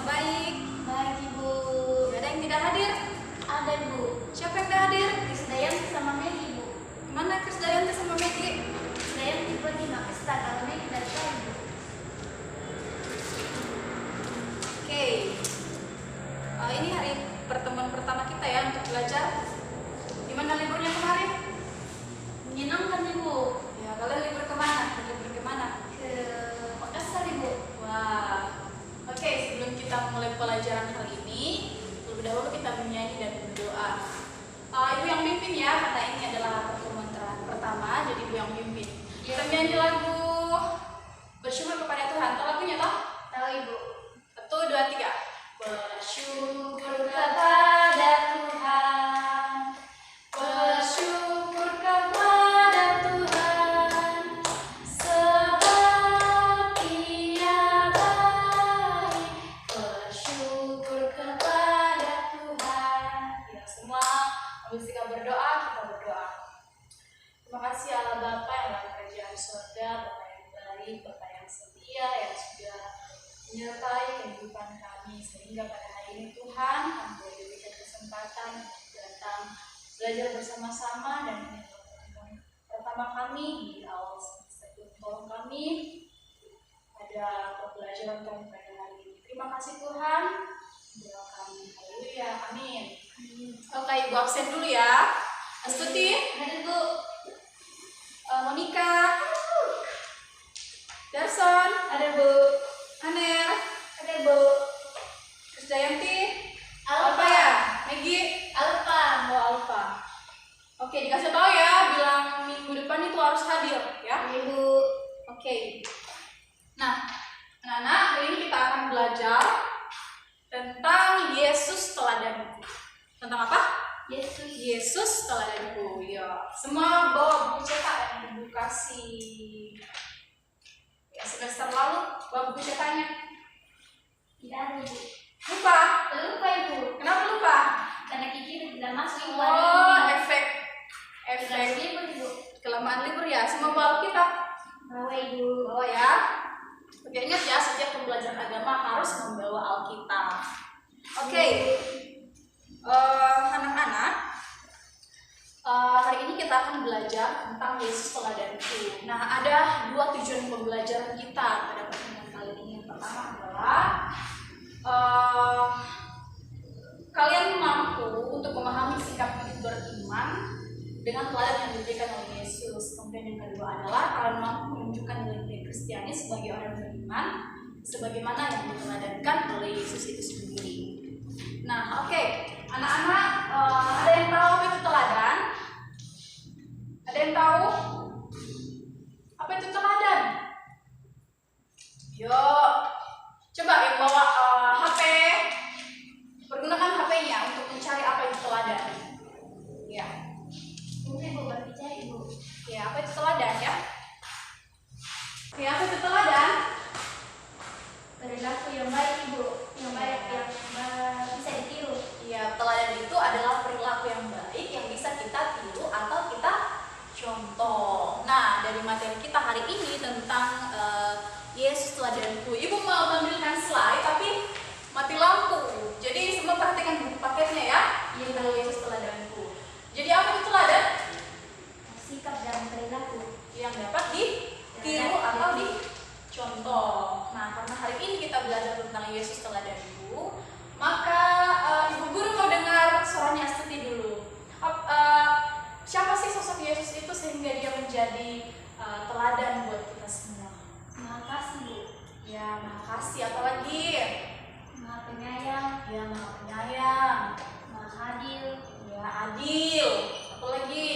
semua baik? Baik, Ibu. Ada yang tidak hadir? Ada, Ibu. Siapa yang tidak hadir? Krisdayanti sama Megi, Ibu. Mana Krisdayanti sama Megi? Krisdayanti pergi nggak pesta kalau Megi dari tadi, Ibu. Oke. Ini hari pertemuan pertama kita ya untuk belajar. Gimana liburnya kemarin? Menyenangkan, Ibu. Ya, kalian libur kemana? Libur kemana? Ke Makassar, Ibu. Wah. Oke, sebelum kita mulai pelajaran hari ini, lebih dahulu kita menyanyi dan berdoa. Ibu yang mimpin ya, karena ini adalah pertemuan pertama, jadi ibu yang mimpin. Kita nyanyi lagu bersyukur kepada Tuhan. Tahu lagunya toh? Tahu, Ibu. 1, 2, 3. Bersyukur kepada Tuhan. Bersyukur kepada Tuhan. Sebab Dia baik. Bersyukur kepada Tuhan. Ya, semua habis kita berdoa, kita berdoa. Terima kasih Allah Bapa yang dalam kerajaan surga, Bapa yang baik, Bapa yang setia, yang sudah menyertai kehidupan kami, sehingga pada hari ini Tuhan kami boleh diberikan kesempatan untuk datang belajar bersama-sama, dan ini adalah pertemuan pertama kami di awal semester. Tolong kami pada pembelajaran kami pada hari ini. Terima kasih Tuhan, doa kami. Haleluya, amin. Oke, ibu absen dulu ya. Astuti, Hadir, Bu. Monica, Darson, Hadir, Bu. Aner, Hadir, Bu. Krisdayanti, Alfa. Alfa ya, Megi, Alfa. Alfa. Oke, dikasih tahu ya, bilang minggu depan itu harus hadir ya. Ibu. Oke. Nah, anak-anak, hari ini kita akan belajar tentang Yesus teladanku. Tentang apa? Yesus teladanku. Ya, semua bawa buku cetak yang ibu kasih. Ya, semester lalu bawa buku cetaknya. Tidak ada, Ibu. Lupa? Lupa, Ibu. Kenapa lupa? Karena Kiki tidak masuk. Oh, efek libur, Ibu. kelamaan libur ya. Semua bawa kitab. Bawa, Ibu. Bawa ya. Oke, ingat ya, setiap pembelajaran agama harus membawa Alkitab. Oke. Anak-anak, hari ini kita akan belajar tentang Yesus teladanku. Nah, ada dua tujuan pembelajaran kita pada pertemuan kali ini. Yang pertama adalah kalian mampu untuk memahami sikap hidup beriman dengan teladan yang diberikan oleh Yesus. Kemudian yang kedua adalah kalian mampu menunjukkan nilai-nilai Kristiani sebagai orang beriman, sebagaimana yang diteladankan oleh Yesus itu sendiri. Nah, oke. Anak-anak, ada yang tahu apa itu teladan? Ada yang tahu? Apa itu teladan? Yuk, coba yang bawa HP, pergunakan HP-nya untuk mencari apa itu teladan. Ya. Mungkin Ibu berbicara, Ibu. Ya, apa itu teladan ya? Ya, apa itu teladan? Perilaku yang baik, Ibu. Yang baik, yang bisa ditiru. Ya, teladan itu adalah perilaku yang baik yang bisa kita tiru atau kita contoh. Nah, dari materi kita hari ini tentang Yesus teladanku. Ibu mau tampilkan slide tapi mati lampu. Jadi semua perhatikan buku paketnya ya. Ini tentang Yesus teladanku. Jadi apa itu teladan? Sikap dan perilaku Yang dapat ditiru atau dicontoh. Nah, karena hari ini kita belajar tentang Yesus teladanku, maka ibu guru mau dengar suaranya Astuti dulu. Siapa sih sosok Yesus itu sehingga dia menjadi teladan buat kita semua? Makasih, Bu. Ya, makasih. Apalagi? Maha penyayang, Ya, maha penyayang. maha adil, Ya, adil. Apalagi?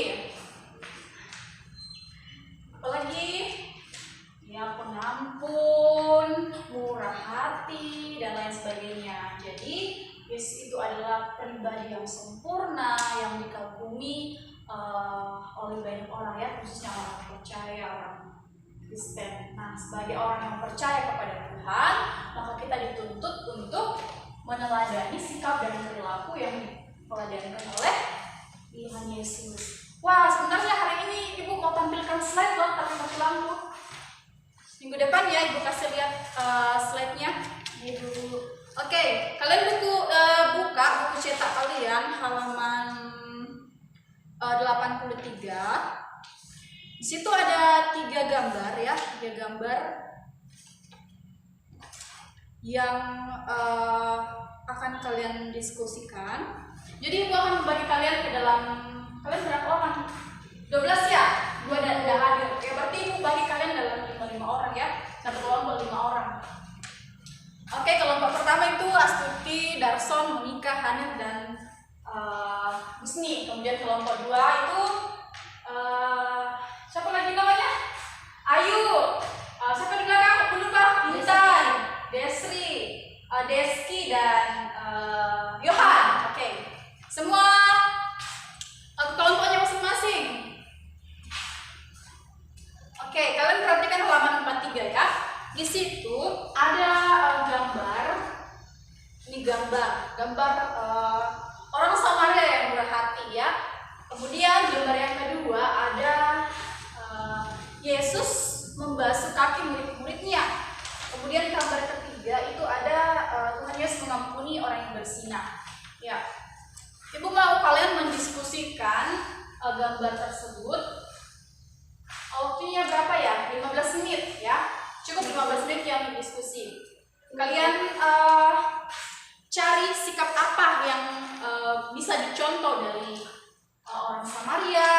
Apalagi? Ya, pengampun, murah hati, dan lain sebagainya. Jadi, Yesus itu adalah pribadi yang sempurna, yang dikagumi oleh banyak orang ya, khususnya orang percaya, orang Kristen. Nah, sebagai orang yang percaya kepada Tuhan, maka kita dituntut untuk meneladani sikap dan perilaku yang diteladankan oleh Tuhan Yesus. Wah, sebenarnya hari ini Ibu mau tampilkan slide loh, tapi mati lampu. Minggu depan ya Ibu kasih lihat slide-nya. Ibu. Oke, Di situ ada 3 gambar ya, 3 gambar yang akan kalian diskusikan. Jadi Ibu akan membagi kalian ke dalam, kalian berapa orang? 12 ya? 2 dan tidak hadir. Oke, berarti Ibu bagi kalian dalam 5 orang ya. Satu kelompok 5 orang. Oke, kelompok pertama itu Astuti, Darson, Monika, Hanif, dan Husni. Kemudian kelompok 2 itu siapa lagi namanya? Ayu. Siapa di belakang? Aku lupa. Intan, Desri, Deski, dan Yohan. Oke. Semua kelompoknya masing-masing. Oke, kalian perhatikan halaman 43 ya. Di situ ada gambar. Ini gambar orang Samaria yang berhati ya. Kemudian gambar yang kedua ada Yesus membasuh kaki murid-muridnya. Kemudian gambar ketiga itu ada Tuhan Yesus mengampuni orang yang berzinah. Ya, Ibu mau kalian mendiskusikan gambar tersebut. Waktunya berapa ya? 15 menit ya. Cukup 15 menit yang diskusi. Kalian cari sikap apa yang bisa dicontoh dari orang Samaria,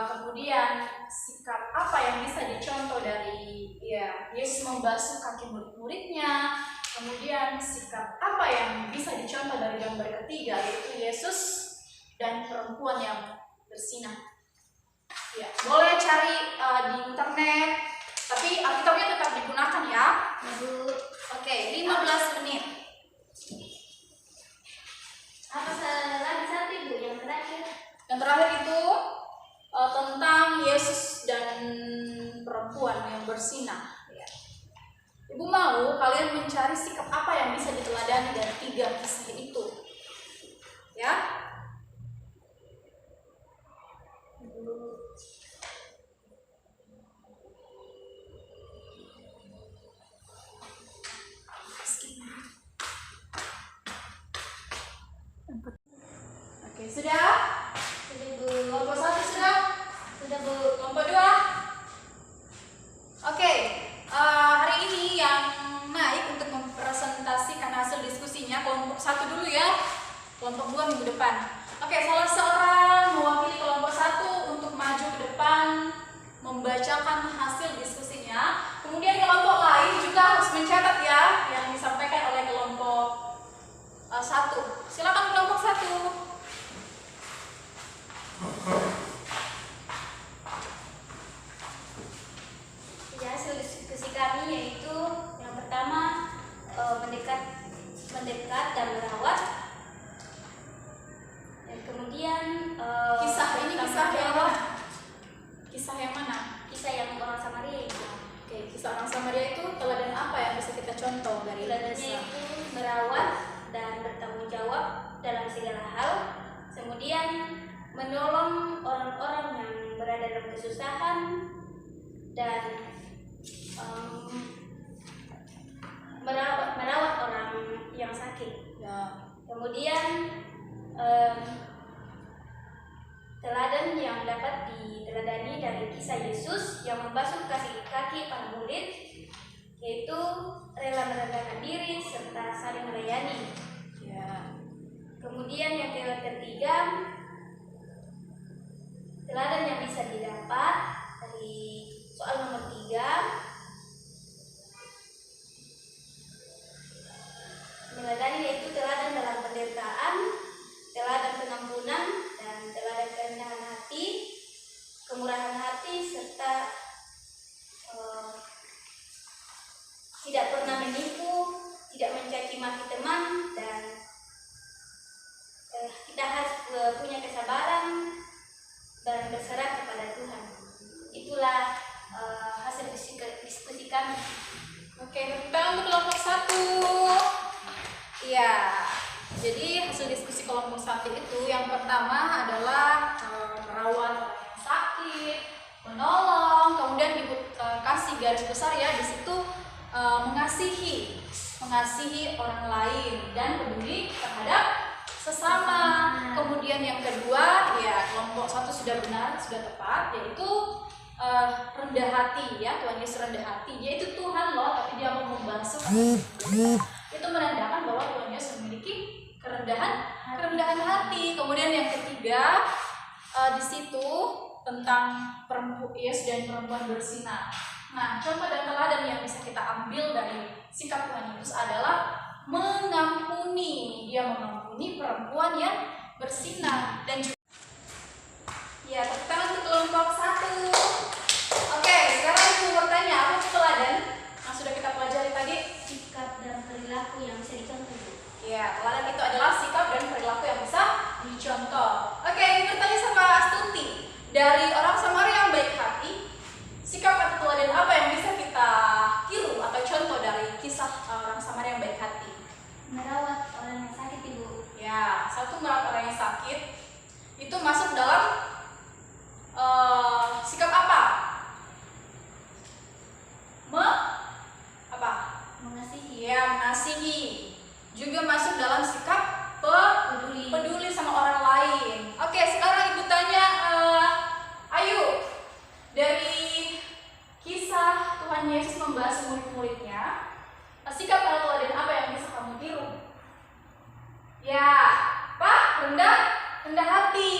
kemudian sikap apa yang bisa dicontoh dari Yesus membasuh kaki murid-muridnya, kemudian sikap apa yang bisa dicontoh dari gambar ketiga yaitu Yesus dan perempuan yang berzinah. Ya, boleh cari di internet, tapi Alkitabnya tetap digunakan ya. Oke, 15 menit. Apa lagi satu Ibu yang terakhir? Yang terakhir itu tentang Yesus dan perempuan yang berzinah. Ya. Ibu mau kalian mencari sikap apa yang bisa diteladani dari 3 kisah itu. Ya. Oke, sudah? Sudah Bu. Kelompok 1 sudah? Sudah Bu. Kelompok 2? Oke, hari ini yang naik untuk mempresentasikan hasil diskusinya kelompok 1 dulu ya. Kelompok 2 minggu depan. Oke, salah seorang mewakili kelompok 1 untuk maju ke depan membacakan hasil diskusinya. Kemudian kelompok lain juga harus mencatat ya yang disampaikan oleh kelompok 1. Silakan kelompok 1. Ya, hasil diskusi kami yaitu yang pertama mendekat dan merawat. Dan kemudian Kisah yang jawab. mana? Kisah yang mana? Kisah yang orang Samaria itu. Oke, kisah orang Samaria itu teladan apa yang bisa kita contoh dari Teladannya kisah? itu merawat dan bertanggung jawab dalam segala hal. Kemudian menolong orang-orang yang berada dalam kesusahan dan merawat orang yang sakit. Ya. Kemudian teladan yang dapat diteladani dari kisah Yesus yang membasuh kaki para murid, yaitu rela merendahkan diri serta saling melayani. Ya. Kemudian yang ketiga, teladan yang bisa didapat dari soal nomor 3, meneladani yaitu teladan dalam penderitaan, teladan pengampunan, dan teladan kerendahan hati, kemurahan hati, serta tidak pernah menipu, tidak mencaci maki teman, dan kita harus punya kesabaran dan berserah kepada Tuhan. Itulah hasil diskusi kami. Oke, kita untuk kelompok 1. Iya. Jadi hasil diskusi kelompok 1 itu yang pertama adalah merawat orang yang sakit, menolong, kemudian kasih garis besar ya di situ mengasihi orang lain dan peduli terhadap sesama. Kemudian yang kedua, ya kelompok 1 sudah benar, sudah tepat, yaitu rendah hati ya. Tuhan Yesus rendah hati. Dia itu Tuhan loh, tapi dia mau membasuh kita. Itu menandakan bahwa Tuhan Yesus memiliki kerendahan hati. Kemudian yang ketiga, di situ tentang Yesus dan perempuan bersinar. Nah, contoh dan teladan yang bisa kita ambil dari sikap Tuhan Yesus adalah mengampuni. Dia mengampuni perempuan yang bersinar dan juga ya, tepuk tangan untuk kelompok 1. Oke, sekarang ibu bertanya, apa itu teladan yang sudah kita pelajari tadi? Sikap dan perilaku yang bisa dicontoh. Ya, teladan itu adalah sikap dan perilaku yang bisa dicontoh. Oke, ibu bertanya sama Astuti, dari orang Samaria yang baik hati, sikap atau teladan apa yang bisa kita tiru atau contoh dari kisah orang Samaria yang baik hati? Merawat orang yang sakit, Ibu. Ya, 1 merawat orang yang sakit itu masuk dalam sikap apa? Mengasihi. Ya, mengasihi. Juga masuk dalam sikap peduli sama orang lain. Oke, sekarang ibu tanya Ayu, dari kisah Tuhan Yesus membahas murid-muridnya, sikap atau teladan apa yang bisa kamu tiru? Ya, Pak, rendah hati.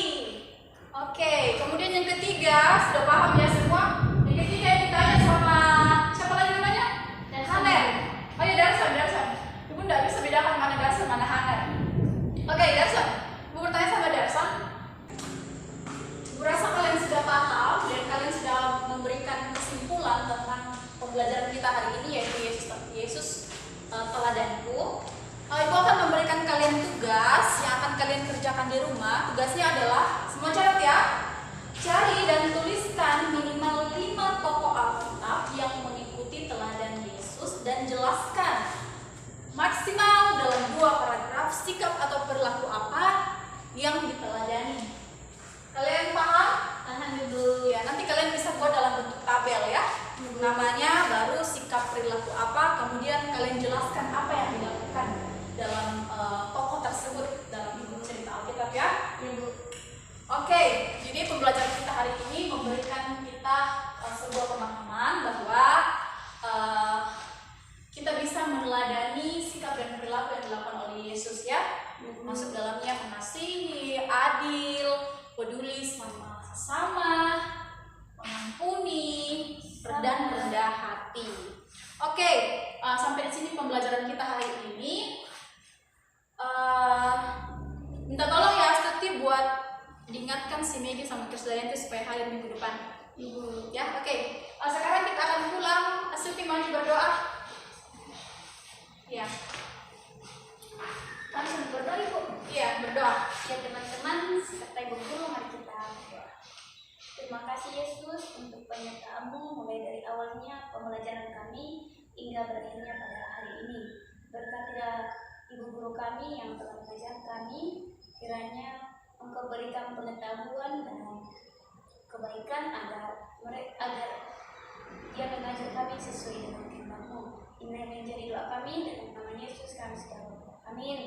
Oke, kemudian yang ketiga, sudah paham ya semua? Yang ketiga yang ditanya sama siapa lagi namanya? Haner. Oh ya, Darson. Ibu nggak bisa bedakan mana Darson, mana Haner. Oke, Darson. Ibu bertanya sama Darson. Ibu rasa kalian sudah paham dan kalian sudah memberikan kesimpulan tentang pembelajaran kita hari ini, yaitu Yesus teladanku. Ibu akan memberikan kalian tugas yang akan kalian kerjakan di rumah. Tugasnya adalah, semua catat ya, cari dan tuliskan minimal 5 tokoh Alkitab yang mengikuti teladan Yesus dan jelaskan maksimal dalam 2 paragraf sikap atau perilaku apa yang diteladani. Kalian paham? Paham, Ibu. Ya, nanti kalian bisa buat dalam bentuk tabel ya. Namanya, baru sikap perilaku apa, kemudian kalian jelaskan apa yang dilakukan dalam tokoh tersebut dalam buku cerita Alkitab ya. Ibu. Oke, jadi pembelajaran kita hari ini memberikan kita sebuah pemahaman bahwa kita bisa meneladani sikap dan perilaku yang dilakukan oleh Yesus ya. Masuk dalamnya mengasihi, adil, peduli sama sesama, mengampuni, dan rendah hati. Oke, sampai di sini pembelajaran kita hari ini. Minta tolong ya Astuti buat diingatkan si Megi sama Krisdayanti supaya hadir minggu depan. Ibu. Ya, oke. Sekarang kita akan pulang. Astuti maju berdoa. Ya. Langsung berdoa, Ibu. Iya, berdoa. Ya teman-teman, serta Ibu Guru, mari kita berdoa. Terima kasih Yesus untuk penyertaan-Mu mulai dari awalnya pembelajaran kami hingga berakhirnya pada hari ini. Berkatilah Ibu Guru kami yang telah mengajar kami, kiranya Engkau berikan pengetahuan dan kebaikan agar dia mengajar kami sesuai dengan kehendak-Mu. Ini menjadi doa kami, dalam nama Yesus kami sudah berdoa. Amin.